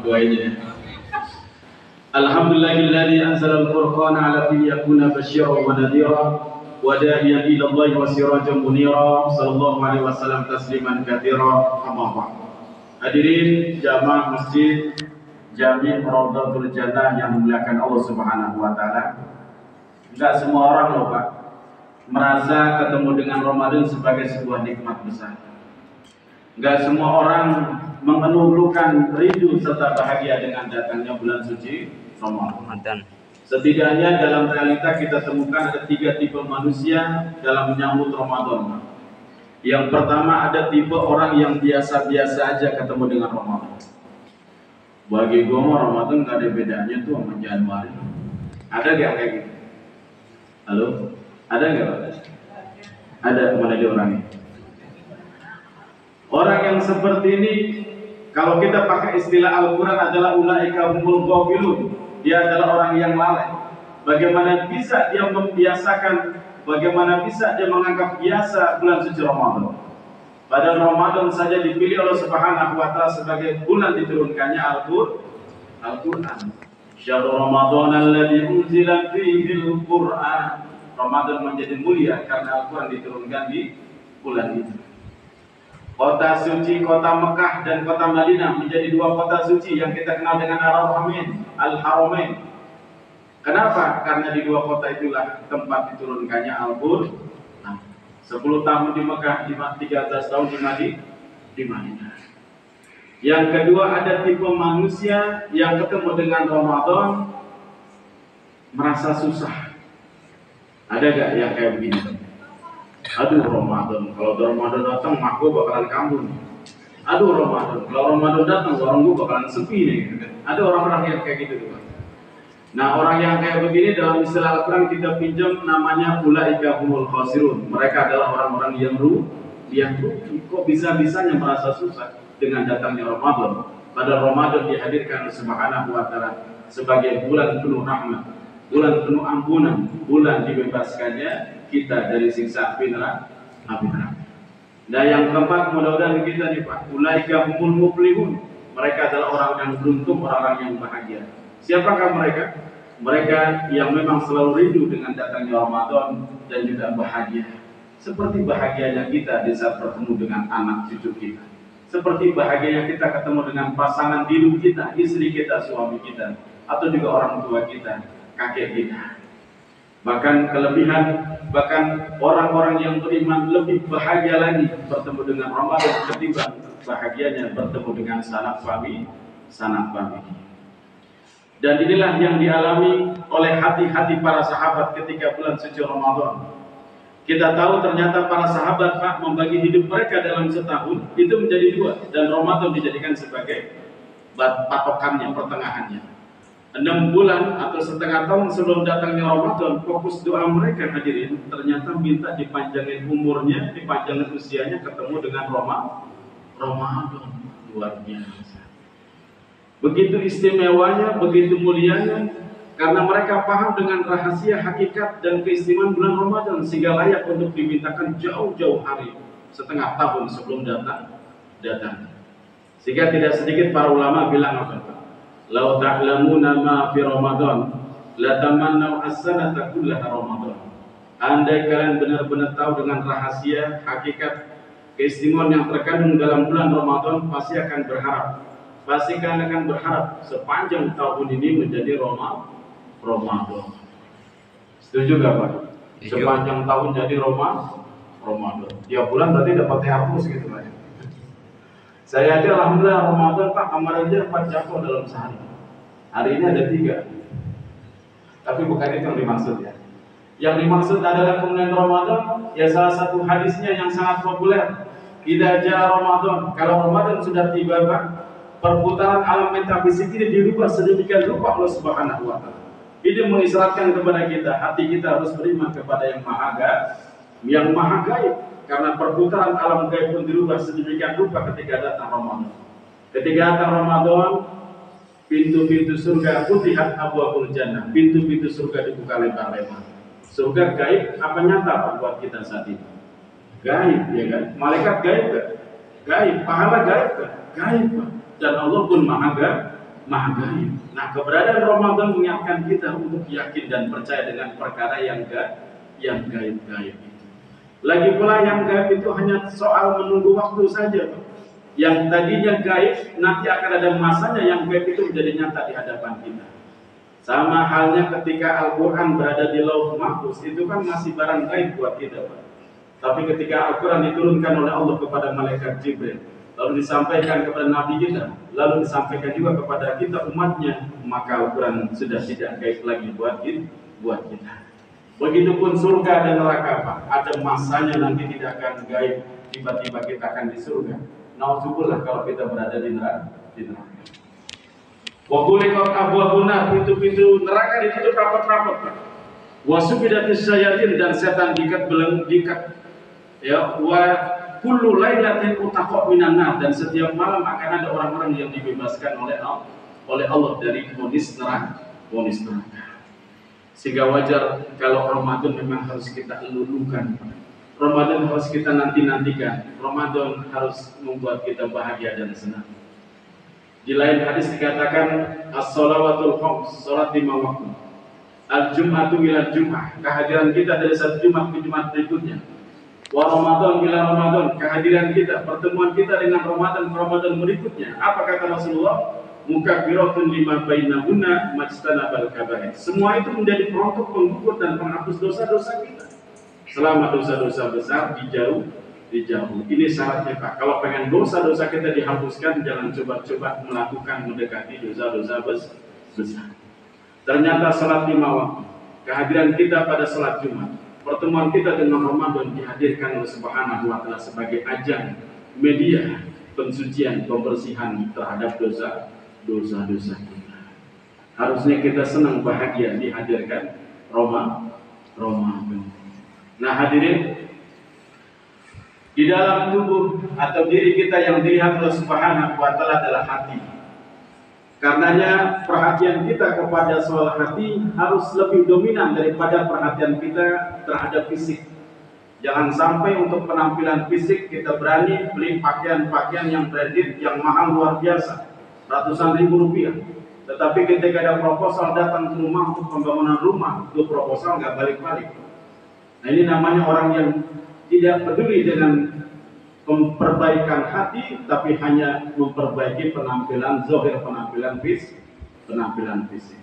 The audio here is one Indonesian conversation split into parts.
Doainnya. Alhamdulillahilladzi anzala al-Furqana 'ala abdihi liyakuna basyiran wa nadhira wa da'iyan ila Allahi wa sirajan munira. Sallallahu alaihi wasallam tasliman katsira. Amma ba'd. Hadirin jamaah masjid Jami' Raudhatul Jannah yang dimuliakan Allah Subhanahu wa taala. Enggak semua orang loh, Pak, merasa ketemu dengan Ramadan sebagai sebuah nikmat besar. Enggak semua orang mengeluhkan rindu serta bahagia dengan datangnya bulan suci Ramadan. Setidaknya dalam realita kita temukan ada 3 tipe manusia dalam menyambut Ramadan. Yang pertama, ada tipe orang yang biasa-biasa aja ketemu dengan Ramadan. Bagi gue Ramadan gak ada bedanya tuh sama Januari. Ada gak kayak gitu? Halo? Ada gak? Ada, mana dia orangnya? Orang yang seperti ini, kalau kita pakai istilah Al-Quran adalah ulaika humul ghafilun. Dia adalah orang yang lalai. Bagaimana bisa dia membiasakan, bagaimana bisa dia menganggap biasa bulan suci Ramadan? Pada Ramadan saja dipilih Allah Subhanahu wa taala sebagai bulan diturunkannya Al-Quran. Syahrul Ramadan alladzi unzila fihi al-Quran. Ramadan menjadi mulia karena Al-Quran diturunkan di bulan itu. Kota suci, kota Mekah dan kota Madinah menjadi 2 kota suci yang kita kenal dengan Al-Haramain. Kenapa? Karena di 2 kota itulah tempat diturunkannya Al-Quran. 10 tahun di Mekah, 13 tahun di Madinah. Yang kedua, ada tipe manusia yang ketemu dengan Ramadan merasa susah. Ada gak yang kayak begini? Aduh Ramadan, kalau Ramadan datang aku bakalan kambuh. Aduh Ramadan, kalau Ramadan datang warung gua bakalan sepi nih. Ada orang-orang yang kayak gitu juga. Nah, orang yang kayak begini dalam istilah Al-Quran kita pinjam namanya ulaika humul khasirun. Mereka adalah orang-orang yang rugi. Kok bisa-bisanya merasa susah dengan datangnya Ramadan? Pada Ramadan dihadirkan Subhanahu wa taala sebagai bulan penuh rahmat, bulan penuh ampunan, bulan dibebaskannya kita dari siksa api neraka. Nah, yang keempat, mudah-mudahan kita nih Pak, ulaika humul muflihun. Mereka adalah orang yang beruntung, orang-orang yang bahagia. Siapakah mereka? Mereka yang memang selalu rindu dengan datangnya Ramadan dan juga bahagia. Seperti bahagianya kita di saat bertemu dengan anak cucu kita. Seperti bahagianya kita ketemu dengan pasangan hidup kita, istri kita, suami kita, atau juga orang tua kita, kakek kita. Bahkan orang-orang yang beriman lebih bahagia lagi bertemu dengan Ramadan ketimbang bahagianya bertemu dengan sanak famili. Dan inilah yang dialami oleh hati-hati para sahabat ketika bulan suci Ramadan. Kita tahu ternyata para sahabat Pak membagi hidup mereka dalam setahun itu menjadi 2, dan Ramadan dijadikan sebagai patokannya, pertengahannya. 6 bulan atau setengah tahun sebelum datangnya Ramadan, fokus doa mereka hadirin ternyata minta dipanjangin umurnya, dipanjangin usianya ketemu dengan Ramadan. Luar biasa. Begitu istimewanya, begitu mulianya, karena mereka paham dengan rahasia, hakikat dan keistimewaan bulan Ramadan sehingga layak untuk dimintakan jauh-jauh hari, setengah tahun sebelum datang. Sehingga tidak sedikit para ulama bilang apa? Lau ta'lamuna ma fi Ramadan la tamannau as-sanata kullaha Ramadan. Andai kalian benar-benar tahu dengan rahasia, hakikat, keistimewaan yang terkandung dalam bulan Ramadan, pasti akan berharap. Pasti kalian akan berharap sepanjang tahun ini menjadi Ramadan. Setuju gak Pak? Sepanjang tahun jadi Ramadan. Tiap bulan berarti dapat THR gitu Pak. Saya aja alhamdulillah Ramadan Pak, kamar aja 4 jam dalam sehari. Hari ini ada 3. Tapi bukan itu yang dimaksud ya. Yang dimaksud adalah kemudian Ramadan, ya salah satu hadisnya yang sangat populer. Idza jaa Ramadan, kalau Ramadan sudah tiba Pak, perputaran alam metafisik ini dirubah sedemikian rupa Allah Subhanahu wa taala. Ini mengisyaratkan kepada kita, hati kita harus beriman kepada yang maha gaib. Karena perputaran alam gaib pun dirubah sedemikian rupa ketika datang Ramadan. Ketika datang Ramadan, pintu-pintu surga futihat abwaabul jannah. Pintu-pintu surga dibuka lebar-lebar. Surga gaib apa nyata Pak buat kita saat ini? Gaib ya kan? Malaikat gaib kan? Gaib, pahala gaib kan? Gaib Pak. Dan Allah pun maha maha gaib. Nah, keberadaan Ramadan mengingatkan kita untuk yakin dan percaya dengan perkara yang gaib-gaib itu. Lagi pula yang gaib itu hanya soal menunggu waktu saja. Yang tadinya gaib, nanti akan ada masanya yang gaib itu menjadi nyata di hadapan kita. Sama halnya ketika Al-Quran berada di Lauh Mahfuz, itu kan masih barang gaib buat kita, Pak. Tapi ketika Al-Quran diturunkan oleh Allah kepada malaikat Jibril, lalu disampaikan kepada Nabi kita, lalu disampaikan juga kepada kita umatnya, maka Al-Quran sudah tidak gaib lagi buat kita. Begitupun surga dan neraka, Pak. Ada masanya nanti tidak akan gaib, tiba-tiba kita akan di surga. Nauzubillah kalau kita berada di neraka. Wa kulikat abwabuna, pintu-pintu neraka ditutup rapat-rapat. Wa subidatis syayatin, dan setan diikat ya. Wa kullu lailatin utaqa minan nar, dan setiap malam akan ada orang-orang yang dibebaskan oleh Allah dari vonis neraka. Sehingga wajar kalau Ramadan memang harus kita lulukan. Ramadan harus kita nanti-nantikan. Ramadan harus membuat kita bahagia dan senang. Di lain hadis dikatakan as-shalawatul khams, salat 5 waktu. Al-jum'atu ila jum'ah, kehadiran kita dari satu Jumat ke Jumat berikutnya. Wa Ramadan ila Ramadan, kehadiran kita, pertemuan kita dengan Ramadan berikutnya. Apa kata Rasulullah? Mukaffiratun lima bainahunna majtanabal kaba'ir. Semua itu menjadi perontok, penggugur dan penghapus dosa-dosa kita. Selama dosa-dosa besar dijauh. Ini syaratnya, Pak. Kalau pengen dosa-dosa kita dihapuskan, jangan coba-coba mendekati dosa-dosa besar. Ternyata salat 5 waktu, kehadiran kita pada salat Jumat, pertemuan kita dengan Ramadan dihadirkan oleh Subhanahu wa Ta'ala sebagai ajang media pensucian, pembersihan terhadap dosa-dosa kita. Harusnya kita senang, bahagia dihadirkan Ramadan. Nah, hadirin, di dalam tubuh atau diri kita yang dilihat oleh Subhanahu wa Ta'ala adalah hati. Karenanya perhatian kita kepada soal hati harus lebih dominan daripada perhatian kita terhadap fisik. Jangan sampai untuk penampilan fisik kita berani beli pakaian-pakaian yang branded, yang mahal luar biasa, ratusan ribu rupiah. Tetapi ketika ada proposal datang ke rumah untuk pembangunan rumah, itu proposal nggak balik-balik. Nah, ini namanya orang yang tidak peduli dengan memperbaikan hati, tapi hanya memperbaiki penampilan zahir, penampilan fisik.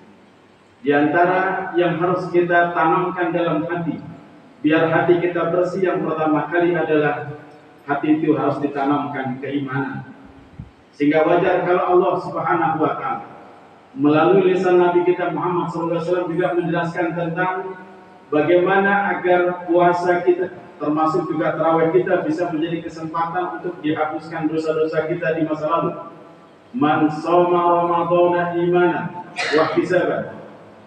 Di antara yang harus kita tanamkan dalam hati, biar hati kita bersih, yang pertama kali adalah hati itu harus ditanamkan keimanan. Sehingga wajar kalau Allah Subhanahu wa Ta'ala melalui lisan Nabi kita Muhammad SAW juga menjelaskan tentang bagaimana agar puasa kita, termasuk juga tarawih kita, bisa menjadi kesempatan untuk dihapuskan dosa-dosa kita di masa lalu. Man shoma ramadhana imanan wa ihtisaban.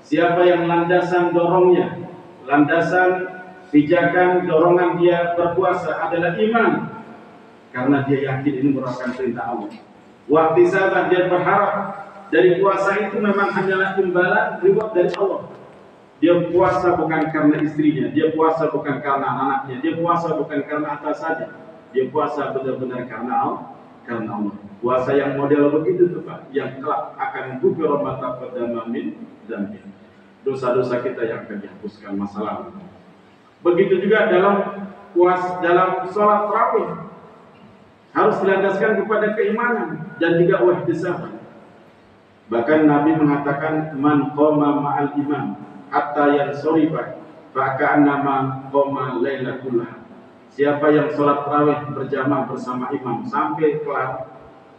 Siapa yang landasan dorongnya, landasan pijakan dorongan dia berpuasa adalah iman, karena dia yakin ini merupakan perintah Allah. Wa ihtisaban, dia berharap dari puasa itu memang hanyalah imbalan reward dari Allah. Dia puasa bukan karena istrinya, dia puasa bukan karena anaknya, dia puasa bukan karena atasannya, dia puasa benar-benar karena Allah. Puasa yang model begitu tuh, Pak, yang kelak akan gugur mata pada min dan dosa-dosa kita yang akan dihapuskan masa lalu. Begitu juga dalam sholat tarawih harus dilandaskan kepada keimanan dan juga ihtisab. Bahkan Nabi mengatakan man qoma ma'al imam hatta yansorifa fa'ka'annama qoma lailakullah. Siapa yang sholat tarawih berjamaah bersama imam sampai kelar,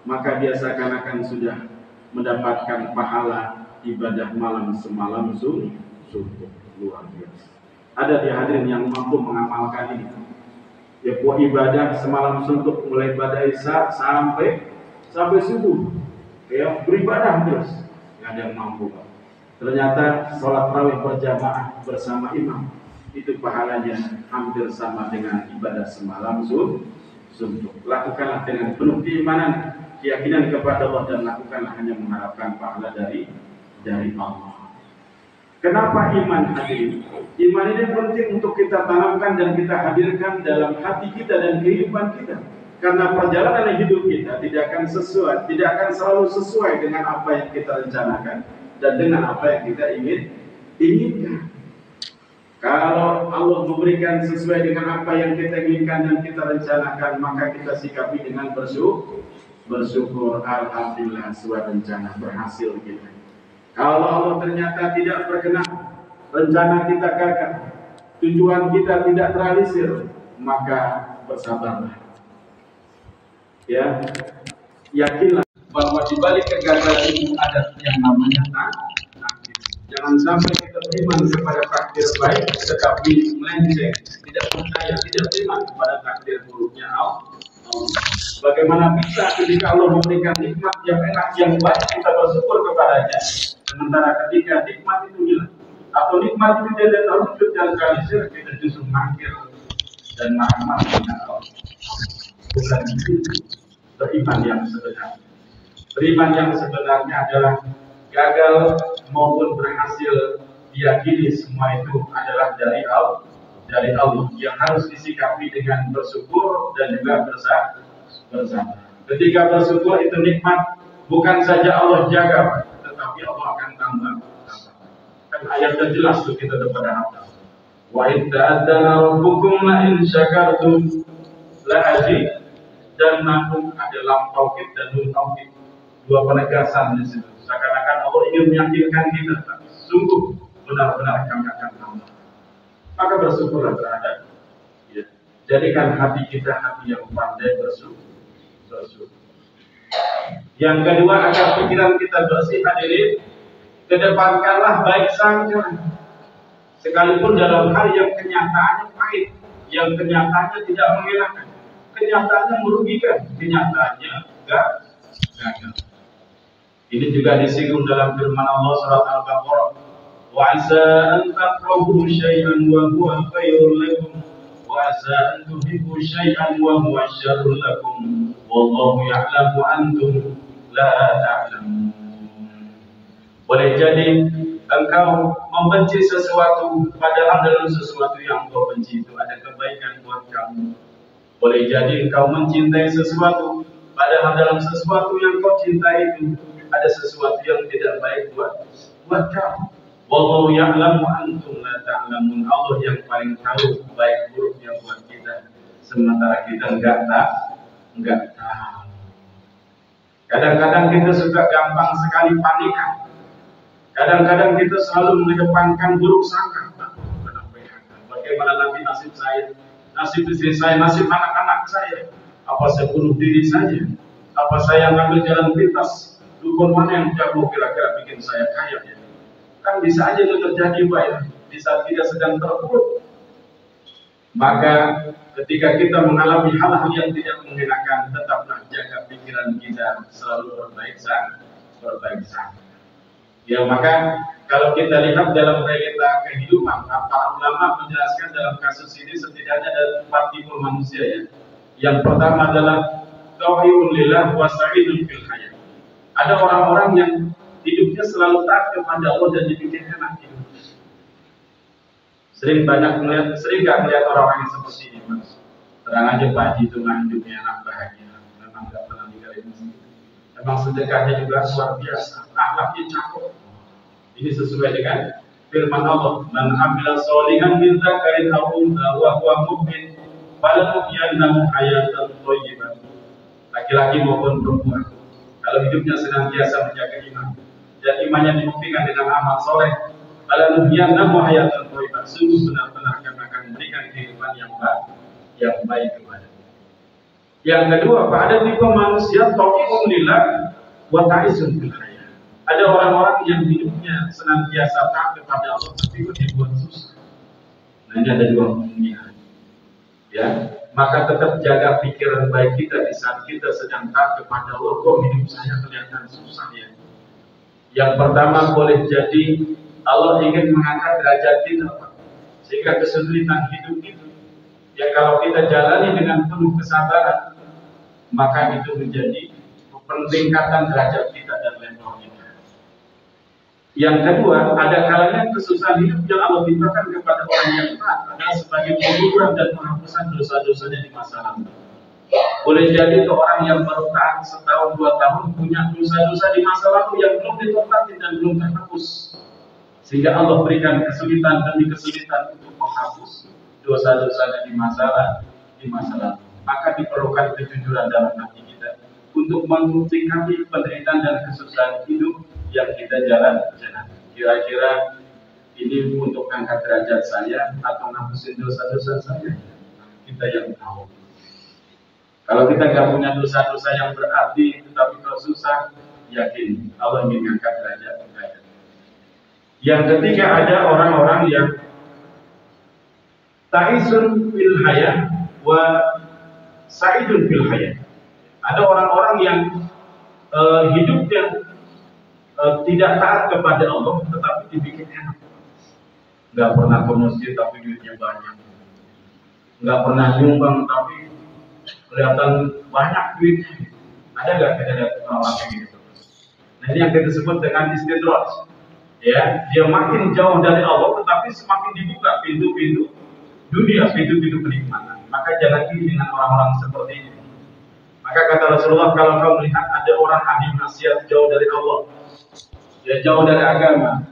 maka dia seakan-akan sudah mendapatkan pahala ibadah malam semalam suntuk. Luar biasa. Ada di hadirin yang mampu mengamalkan ini. Ya, ibadah semalam suntuk mulai pada isya sampai subuh. Ya, beribadah terus. Nggak ada yang mampu, Pak. Ternyata sholat tarawih berjamaah bersama imam itu pahalanya hampir sama dengan ibadah semalam suntuk. Lakukanlah dengan penuh keimanan, keyakinan kepada Allah, dan lakukanlah hanya mengharapkan pahala dari Allah. Kenapa iman hadirin? Iman ini penting untuk kita tanamkan dan kita hadirkan dalam hati kita dan kehidupan kita. Karena perjalanan hidup kita tidak akan selalu sesuai dengan apa yang kita rencanakan dan dengan apa yang kita inginkan. Kalau Allah memberikan sesuai dengan apa yang kita inginkan dan kita rencanakan, maka kita sikapi dengan bersyukur. Alhamdulillah, sesuai rencana, berhasil kita. Kalau Allah ternyata tidak berkenan, rencana kita gagal, tujuan kita tidak terrealisir, maka bersabarlah. Ya, yakinlah bahwa di balik kegagalan itu ada yang namanya takdir. Jangan sampai kita beriman kepada takdir baik, tetapi melenceng, tidak percaya, tidak beriman kepada takdir buruknya Allah. Bagaimana bisa ketika Allah memberikan nikmat yang enak, yang baik, kita bersyukur kepadanya, sementara ketika nikmat itu hilang atau nikmat itu tidak terwujud dan realisir, kita justru mangkir dan marah-marah dengan Allah. Bukan itu beriman yang sebenarnya. Beriman yang sebenarnya adalah gagal maupun berhasil, diyakini semua itu adalah dari Allah, yang harus disikapi dengan bersyukur dan juga bersabar. Ketika bersyukur itu nikmat, bukan saja Allah jaga, tetapi Allah akan tambah. Kan ayatnya jelas tuh kita kepada hafal. Wa idza adzana rabbukum la in syakartum la azid. Dan namun ada lam tauhid dan nun tauhid, dua penegasan di situ. Seakan-akan Allah ingin meyakinkan kita, sungguh benar-benar kami akan tambah. Maka bersyukurlah terhadap. Ya. Jadikan hati kita hati yang pandai bersyukur. Yang kedua, agar pikiran kita bersih, hadirin, kedepankanlah baik sangka. Sekalipun dalam hal yang kenyataannya pahit, yang kenyataannya tidak mengenakan, kenyataannya merugikan, kenyataannya gagal. Ini juga disinggung dalam firman Allah surat Al-Baqarah. Wa 'asa an takrahu syai'an wa huwa khairul lakum wa 'asa an tuhibbu syai'an wa huwa syarrul lakum wallahu ya'lamu antum la ta'lamun. Boleh jadi engkau membenci sesuatu padahal dalam sesuatu yang engkau benci itu ada kebaikan buat kamu. Boleh jadi engkau mencintai sesuatu, padahal dalam sesuatu yang kau cintai itu ada sesuatu yang tidak baik buat kamu. Wallahu ya'lamu antum la ta'lamun. Allah yang paling tahu baik buruknya buat kita, sementara kita enggak tahu. Kadang-kadang kita suka gampang sekali panikan. Kadang-kadang kita selalu mengedepankan buruk sangka. Bagaimana nanti nasib saya? Nasib istri saya, nasib anak-anak saya. Apa saya bunuh diri saja? Apa saya ngambil jalan pintas? Dukun mana yang jago kira-kira bikin saya kaya? Ya? Kan bisa aja itu terjadi, Pak, ya. Di saat kita sedang terpuruk. Maka ketika kita mengalami hal-hal yang tidak mengenakan, tetaplah jaga pikiran kita selalu berbaik sangka. Ya, maka kalau kita lihat dalam realita kehidupan, para ulama menjelaskan dalam kasus ini setidaknya ada 4 tipe manusia, ya. Yang pertama adalah tauhidul lillah wa sa'idul fil hayat. Ada orang-orang yang hidupnya selalu taat kepada Allah dan dibikin enak hidup. Sering gak melihat orang-orang yang seperti ini, Mas. Terang aja Pak Haji itu hidupnya enak, bahagia. Memang gak pernah tinggalin masjid. Memang sedekahnya juga luar biasa, akhlaknya cakep. Ini sesuai dengan firman Allah, man amila sholihan min dzakarin aw untha wa huwa mu'min falanuhyiyannahu hayatan thayyibah. Laki-laki maupun perempuan, kalau hidupnya senantiasa menjaga iman dan imannya dibuktikan dengan amal soleh, falanuhyiyannahu hayatan thayyibah, sungguh benar-benar kami akan memberikan kehidupan yang baik kepada. Yang kedua, Pak, ada tipe manusia tauhidun lillah wa ta'izun fil hayat. Ada orang-orang yang hidupnya senantiasa taat kepada Allah, tapi itu dibuat susah. Nah, ini ada 2 kemungkinan. Ya, maka tetap jaga pikiran baik kita di saat kita sedang taat kepada Allah. Kok hidup saya kelihatan susah, ya? Yang pertama, boleh jadi Allah ingin mengangkat derajat kita, Pak, sehingga kesulitan hidup itu, ya kalau kita jalani dengan penuh kesabaran, maka itu menjadi peningkatan derajat kita dan level kita. Yang kedua, ada kalanya kesusahan hidup yang Allah timpakan kepada orang yang taat adalah sebagai pengukuran dan penghapusan dosa-dosanya di masa lalu. Boleh jadi itu orang yang baru taat setahun 2 tahun punya dosa-dosa di masa lalu yang belum ditopati dan belum terhapus, sehingga Allah berikan kesulitan demi kesulitan untuk menghapus dosa-dosanya di masa lalu. Maka diperlukan kejujuran dalam hati kita untuk mensikapi penderitaan dan kesusahan hidup yang kita jalan. Kira-kira ini untuk angkat derajat saya atau ngapusin dosa-dosa saya? Kita yang tahu. Kalau kita nggak punya dosa-dosa yang berarti, tetapi kalau susah, yakin Allah ingin mengangkat derajat. Yang ketiga, ada orang-orang yang ta'isun fil hayat wa sa'idun fil hayat. Ada orang-orang yang hidupnya tidak taat kepada Allah, tetapi dibikin enak. Nggak pernah ke masjid tapi duitnya banyak. Nggak pernah nyumbang tapi kelihatan banyak duit. Ada nggak kita lihat orang kayak gitu? Nah, ini yang kita sebut dengan istidraj. Ya, dia makin jauh dari Allah, tetapi semakin dibuka pintu-pintu dunia, pintu-pintu kenikmatan. Maka jangan iri dengan orang-orang seperti ini. Maka kata Rasulullah, kalau kau melihat ada orang ahli maksiat jauh dari Allah, ya jauh dari agama,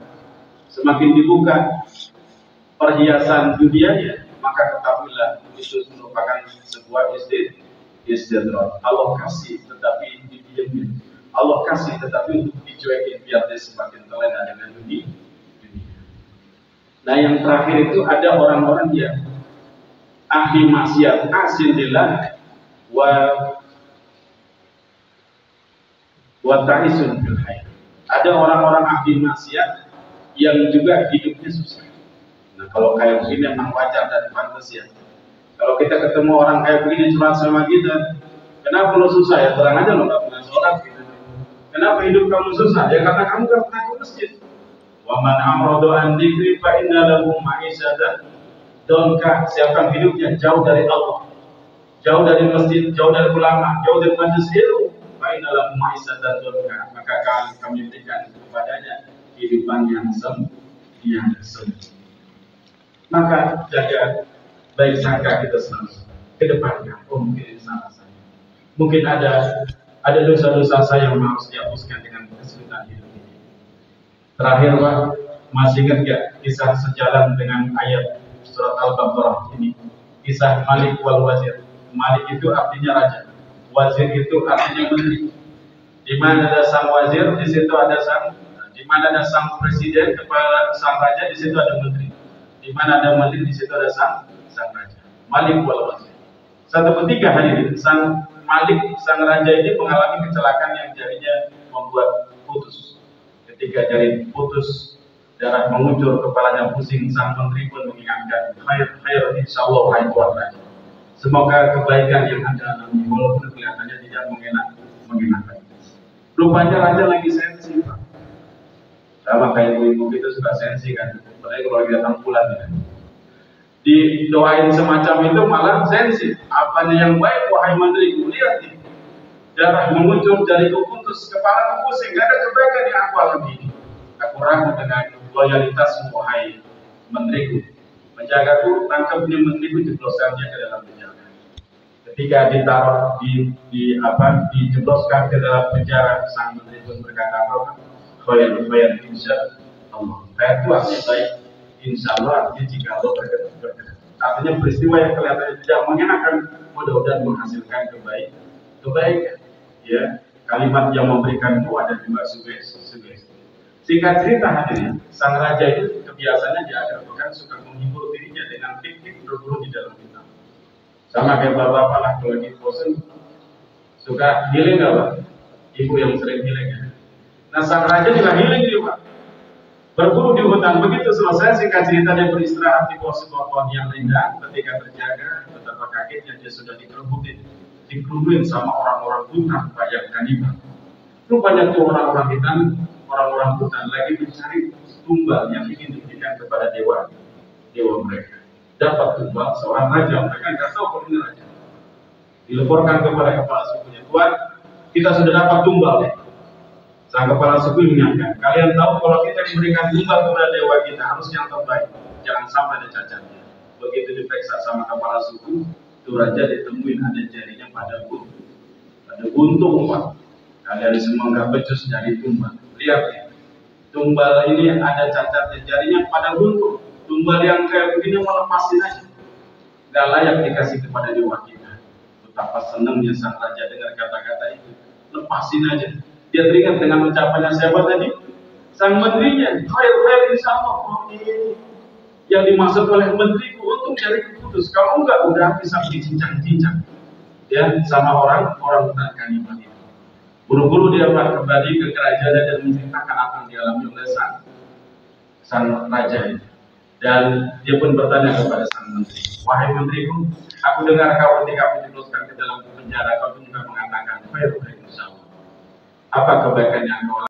semakin dibuka perhiasan dunianya, maka ketahuilah itu merupakan sebuah istidraj. Allah kasih tetapi didiamin. Allah kasih tetapi untuk dicuekin biar dia semakin terlena dengan dunia. Nah, yang terakhir itu ada orang-orang yang ahli maksiat, asilillah wa ta'isun fil hayat. Ada orang-orang ahli maksiat yang juga hidupnya susah. Nah, kalau kayak begini memang wajar dan pantas ya. Kalau kita ketemu orang kayak begini curhat sama kita, kenapa lo susah ya? Terang aja lo nggak pernah sholat gitu. Kenapa hidup kamu susah? Ya karena kamu nggak pernah ke masjid. Wa man amradu an dzikri fa inna lahu ma'isatan donka. Siapa hidupnya jauh dari Allah, jauh dari masjid, jauh dari ulama, jauh dari majelis ilmu, fa inna lahu ma'isatan donka. Maka kami berikan kepadanya kehidupan yang sempit. Maka jaga baik sangka kita selalu ke depannya. Oh, mungkin ini salah saya. Mungkin ada dosa-dosa saya yang harus dihapuskan dengan kesulitan hidup ini. Terakhir, Pak, masih ingat gak kisah sejalan dengan ayat surat Al-Baqarah ini? Kisah Malik wal Wazir. Malik itu artinya raja, wazir itu artinya menteri. Di mana ada sang wazir, di situ ada di mana ada sang presiden, kepala sang raja, di situ ada menteri. Di mana ada menteri, di situ ada sang raja. Malik wal Wazir. Satu ketiga hadirin, sang Malik, sang raja ini mengalami kecelakaan yang jarinya membuat putus. Ketika jari putus, darah mengucur, kepalanya pusing, sang menteri pun mengingatkan, khair insyaallah hai tuan raja. Semoga kebaikan yang Anda alami walaupun kelihatannya tidak mengenakan. Rupanya raja lagi sensi, Pak. Sama kayak ibu kita suka sensi kan, apalagi kalau lagi datang bulan ya. Didoain semacam itu malah sensi. Apanya yang baik, wahai menteriku, lihat nih, darah mengucur, jariku putus, kepala pusing, gak ada kebaikan yang aku alami ini. Aku ragu dengan loyalitasmu, wahai menteriku. Penjagaku, tangkap ini menteriku, jebloskannya ke dalam penjara. Ketika ditaruh dijebloskan ke dalam penjara, sang menteri pun berkata, khair insya Allah. Khair itu artinya baik. Insya Allah artinya jika Allah berkenan. Artinya peristiwa yang kelihatannya tidak mengenakan, mudah-mudahan menghasilkan kebaikan. Ya, kalimat yang memberikan itu ada juga sugesti. Singkat cerita hadirin, sang raja itu kebiasaannya di akhir pekan suka menghibur dirinya dengan piknik berburu di dalam hutan. Sama kayak bapak-bapak lah kalau lagi bosan suka healing nggak, Pak? Ibu yang sering healing ya. Nah, sang raja juga healing dia, Pak. Berburu di hutan. Begitu selesai singkat cerita, dia beristirahat di bawah sebuah pohon yang rindang. Ketika terjaga, betapa kagetnya dia sudah dikerubutin sama orang-orang hutan banyak kanibal. Rupanya tuh orang-orang hutan lagi mencari tumbal yang ingin diberikan kepada dewa mereka. Dapat tumbal seorang raja, mereka nggak tahu kalau ini raja. Dileporkan kepada kepala sukunya, Tuan, kita sudah dapat tumbal ya. Sang kepala suku mengingatkan, kalian tahu kalau kita diberikan tumbal kepada dewa kita harus yang terbaik, jangan sampai ada cacatnya. Begitu diperiksa sama kepala suku, Itu raja ditemuin ada jarinya pada guntung, Pak. Kalian semua nggak becus nyari tumbal. Lihat, tumbal ini ada cacatnya, jarinya pada guntung. Tumbal yang kayak begini mau lepasin aja. Nggak layak dikasih kepada dewa kita. Betapa senangnya sang raja dengar kata-kata itu. Lepasin aja. Dia teringat dengan ucapannya siapa tadi? Sang menterinya. Khair insya Allah. Oh, ini yang dimaksud oleh menteriku, untung jariku putus. Kalau enggak udah bisa dicincang-cincang. Ya, sama orang hutan kalimat itu. Buru-buru dia kembali ke kerajaan dan menceritakan apa yang dialami oleh sang raja itu. Dan dia pun bertanya kepada sang menteri, wahai menteriku, aku dengar kau ketika menjebloskan ke dalam penjara, kau juga mengatakan, khair insya Allah. Apa kebaikan yang kau